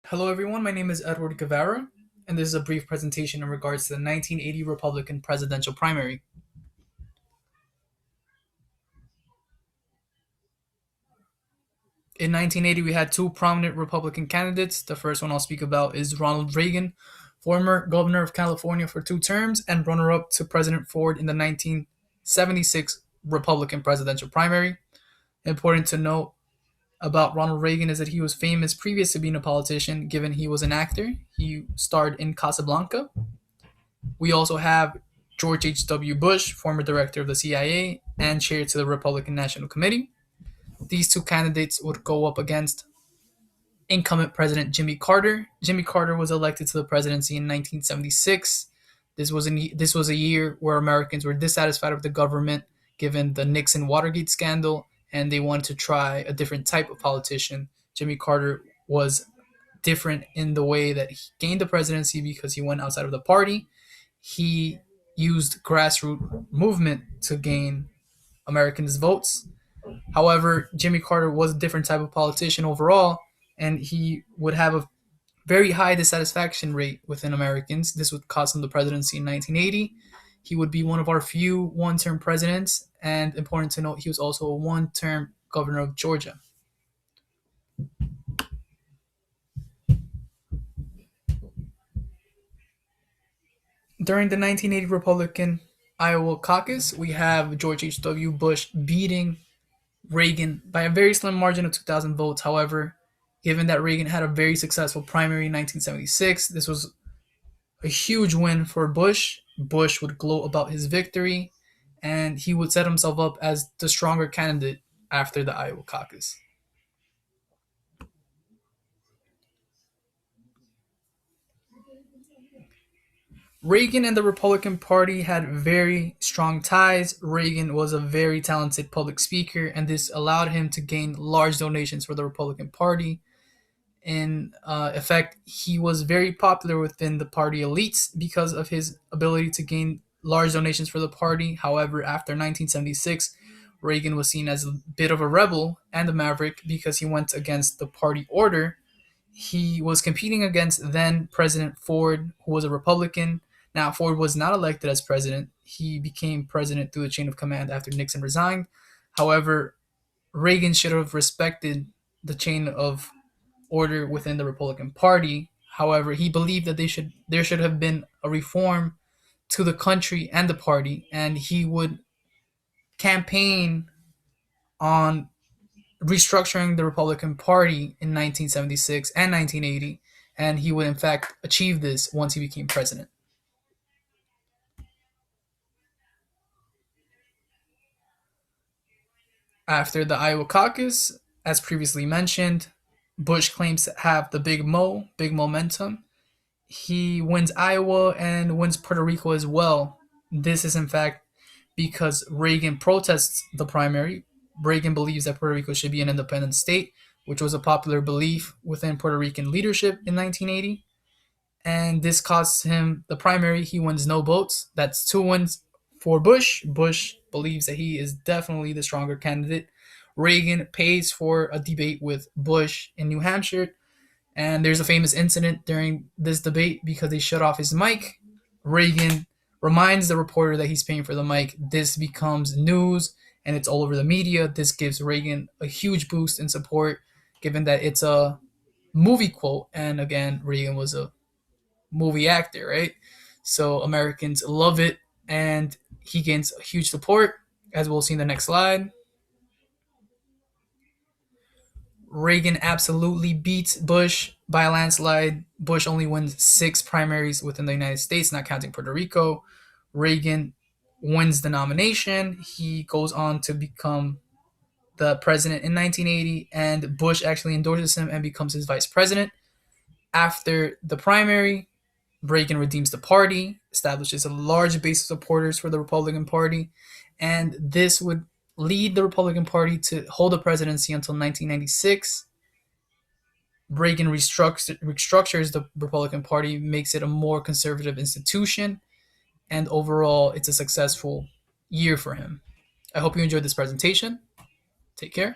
Hello, everyone. My name is Edward Guevara, and this is a brief presentation in regards to the 1980 Republican presidential primary. In 1980, we had two prominent Republican candidates. The first one I'll speak about is Ronald Reagan, former governor of California for two terms and runner up to President Ford in the 1976 Republican presidential primary. Important to note about Ronald Reagan is that he was famous previous to being a politician, given he was an actor. He starred in Casablanca. We also have George H.W. Bush, former director of the CIA and chair to the Republican National Committee. These two candidates would go up against incumbent President Jimmy Carter. Jimmy Carter was elected to the presidency in 1976. This was a year where Americans were dissatisfied with the government given the Nixon Watergate scandal, and they wanted to try a different type of politician. Jimmy Carter was different in the way that he gained the presidency because he went outside of the party. He used grassroots movement to gain Americans' votes. However, Jimmy Carter was a different type of politician overall, and he would have a very high dissatisfaction rate within Americans. This would cost him the presidency in 1980. He would be one of our few one term presidents, and important to note, he was also a one term governor of Georgia. During the 1980 Republican Iowa caucus, we have George H.W. Bush beating Reagan by a very slim margin of 2,000 votes. However, given that Reagan had a very successful primary in 1976, this was a huge win for Bush. Bush would gloat about his victory, and he would set himself up as the stronger candidate after the Iowa caucus. Reagan and the Republican Party had very strong ties. Reagan was a very talented public speaker, and this allowed him to gain large donations for the Republican Party. In effect, he was very popular within the party elites because of his ability to gain large donations for the party. However, after 1976, Reagan was seen as a bit of a rebel and a maverick because he went against the party order. He was competing against then President Ford, who was a Republican. Now, Ford was not elected as president. He became president through the chain of command after Nixon resigned. However, Reagan should have respected the chain of order within the Republican Party. However, he believed that there should have been a reform to the country and the party, and he would campaign on restructuring the Republican Party in 1976 and 1980, and he would in fact achieve this once he became president. After the Iowa caucus, as previously mentioned, Bush claims to have the big momentum. He wins Iowa and wins Puerto Rico as well. This is in fact because Reagan protests the primary. Reagan believes that Puerto Rico should be an independent state, which was a popular belief within Puerto Rican leadership in 1980. And this costs him the primary. He wins no votes. That's two wins for Bush. Bush believes that he is definitely the stronger candidate. Reagan pays for a debate with Bush in New Hampshire, and there's a famous incident during this debate because they shut off his mic. Reagan reminds the reporter that he's paying for the mic. This becomes news and it's all over the media. This gives Reagan a huge boost in support, given that it's a movie quote. And again, Reagan was a movie actor, right? So Americans love it, and he gains huge support, as we'll see in the next slide. Reagan absolutely beats Bush by a landslide. Bush only wins six primaries within the United States, not counting Puerto Rico. Reagan wins the nomination. He goes on to become the president in 1980, and Bush actually endorses him and becomes his vice president. After the primary, Reagan redeems the party, establishes a large base of supporters for the Republican Party, and this would lead the Republican Party to hold the presidency until 1996. Reagan restructures the Republican Party, makes it a more conservative institution, and overall, it's a successful year for him. I hope you enjoyed this presentation. Take care.